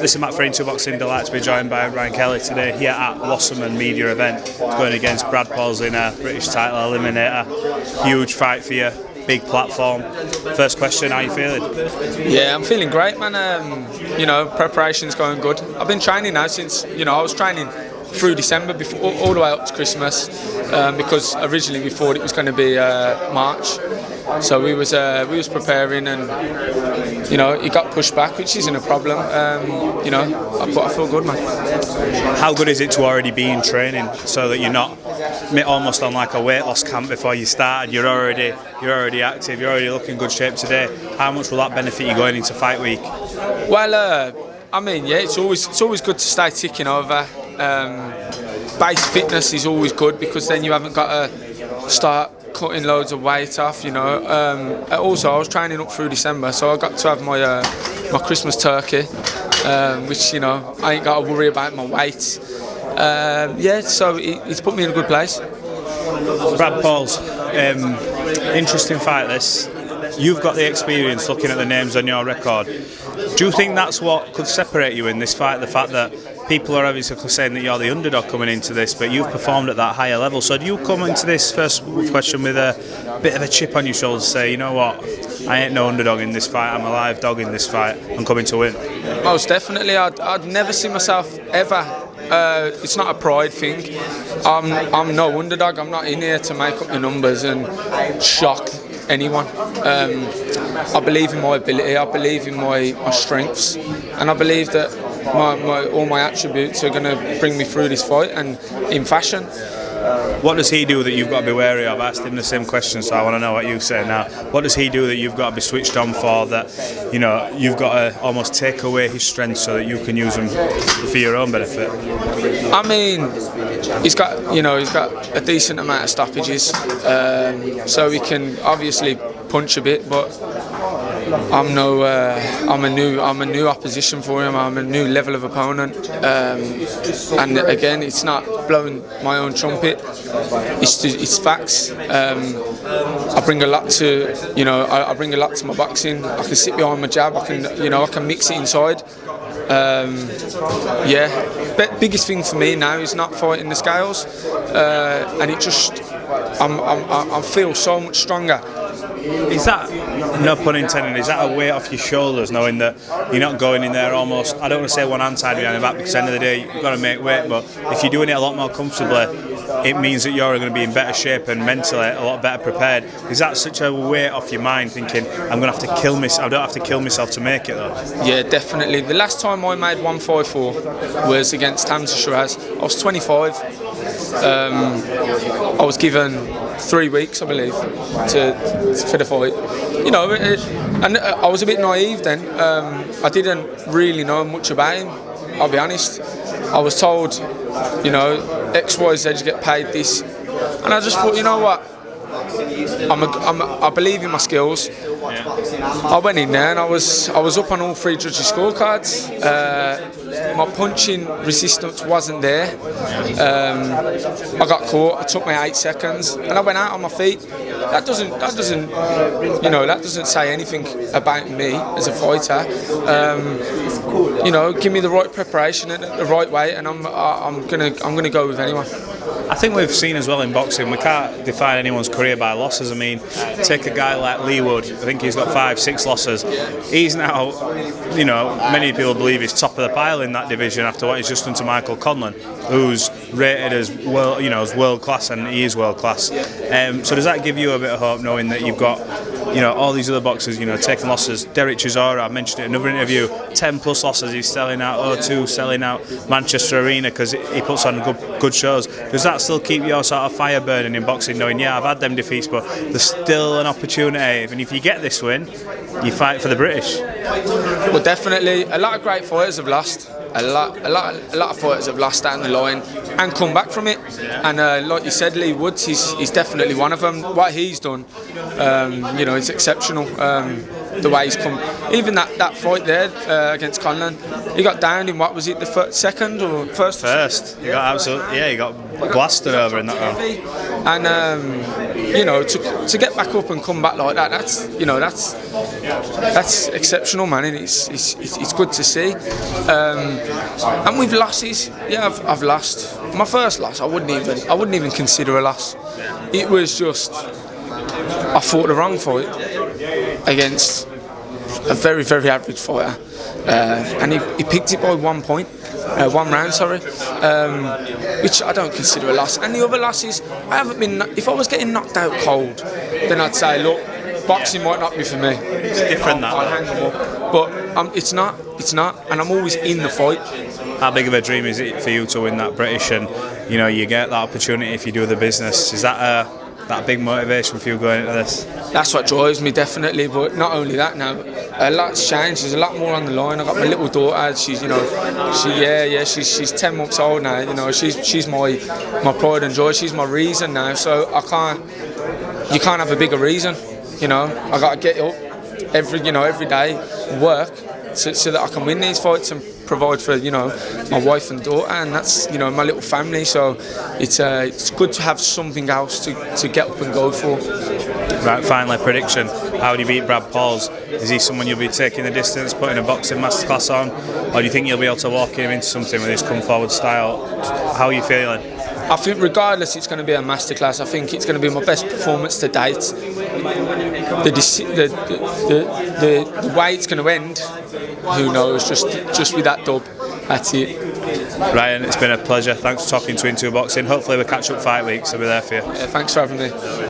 This is Matt for Into Boxing. Delighted to be joined by Ryan Kelly today here at Wasserman Media event, going against Brad Pauls in a British title eliminator. Huge fight for you, big platform. First question, how are you feeling? Yeah, I'm feeling great, man. Preparation's going good. I've been training now since, I was training through December, before, all the way up to Christmas, because originally we thought it was going to be March. So we was preparing, and it got pushed back, which isn't a problem. But I feel good, man. How good is it to already be in training, so that you're not almost on like a weight loss camp before you started? You're already active. You're already looking good shape today. How much will that benefit you going into fight week? Well, it's always good to stay ticking over. Base fitness is always good, because then you haven't got to start cutting loads of weight off. Also, I was training up through December, so I got to have my Christmas turkey, which I ain't got to worry about my weight. So it's put me in a good place. Brad Pauls, interesting fight this. You've got the experience looking at the names on your record. Do you think that's what could separate you in this fight? The fact that people are obviously saying that you're the underdog coming into this, but you've performed at that higher level. So do you come into this first question with a bit of a chip on your shoulder to say, you know what, I ain't no underdog in this fight, I'm a live dog in this fight, I'm coming to win? Most definitely. I'd never see myself ever. It's not a pride thing. I'm no underdog. I'm not in here to make up the numbers and shock anyone. I believe in my ability, I believe in my strengths, and I believe that all my attributes are going to bring me through this fight, and in fashion. What does he do that you've got to be wary of? I asked him the same question, so I want to know what you say now. What does he do that you've got to be switched on for, that you've got to almost take away his strengths so that you can use them for your own benefit? I mean, he's got a decent amount of stoppages, so he can obviously punch a bit, but I'm a new opposition for him. I'm a new level of opponent, and again, it's not blowing my own trumpet. It's facts. I bring a lot to I bring a lot to my boxing. I can sit behind my jab. I can mix it inside. But biggest thing for me now is not fighting the scales, and it just I feel so much stronger. Is that, no pun intended, is that a weight off your shoulders, knowing that you're not going in there almost, I don't want to say one hand tied behind the back, because at the end of the day you've got to make weight, but if you're doing it a lot more comfortably, it means that you're going to be in better shape and mentally a lot better prepared. Is that such a weight off your mind, thinking I'm going to have to kill myself? I don't have to kill myself to make it though. Yeah, definitely. The last time I made 154 was against Hamza Shiraz. I was 25. I was given 3 weeks, I believe, for the fight. And I was a bit naive then. I didn't really know much about him, I'll be honest. I was told, X, Y, Z, you get paid this, and I just thought, you know what, I believe in my skills. I went in there and I was up on all 3 judges' scorecards. My punching resistance wasn't there. I got caught. It took me 8 seconds, and I went out on my feet. That doesn't say anything about me as a fighter. Give me the right preparation and the right way, and I'm gonna go with anyone. I think we've seen as well in boxing, we can't define anyone's career by losses. I mean, take a guy like Lee Wood. I think he's got 5-6 losses. He's now, many people believe he's top of the pile in that division after what he's just done to Michael Conlon, who's rated as as world class, and he is world class. So does that give you a bit of hope, knowing that you've got, all these other boxers, taking losses? Derek Chisora, I mentioned it in another interview, 10+ losses. He's selling out O2, selling out Manchester Arena, because he puts on good shows. Does that still keep your sort of fire burning in boxing, knowing, I've had them defeats, but there's still an opportunity, and if you get this win, you fight for the British? Well, definitely. A lot of great fighters have lost. A lot of fighters have lost down the line and come back from it. And like you said, Lee Woods, he's definitely one of them. What he's done, it's exceptional. The way he's come, even that fight there against Conlon, he got down in, what was it, the second or first? He got absolutely, he got blasted over in that round. And you know, to get back up and come back like that, that's exceptional, man. And it's good to see. And with losses, yeah, I've lost. My first loss, I wouldn't even consider a loss. It was just I fought the wrong fight against a very, very average fighter, and he picked it by 1 point. 1 round, sorry, which I don't consider a loss. And the other losses, I haven't been. If I was getting knocked out cold, then I'd say, look, boxing might not be for me. It's different that. I'll hang them up. But it's not, and I'm always in the fight. How big of a dream is it for you to win that British, and you know you get that opportunity if you do the business? Is that a big motivation for you going into this? That's what drives me, definitely. But not only that, now a lot's changed. There's a lot more on the line. I got my little daughter. She's, you know, she's 10 months old now. You know, she's my pride and joy. She's my reason now. So you can't have a bigger reason. You know, I got to get up every day, work so that I can win these fights and provide for, you know, my wife and daughter, and that's, you know, my little family. So it's good to have something else to get up and go for. Right, finally, prediction. How do you beat Brad Pauls? Is he someone you'll be taking the distance, putting a boxing masterclass on, or do you think you'll be able to walk him into something with his come forward style? How are you feeling? I think regardless, it's going to be a masterclass. I think it's going to be my best performance to date. The way it's going to end, who knows? Just with that dub, that's it. Ryan, it's been a pleasure. Thanks for talking to Into Boxing. Hopefully we'll catch up fight weeks. I'll be there for you. Yeah, thanks for having me.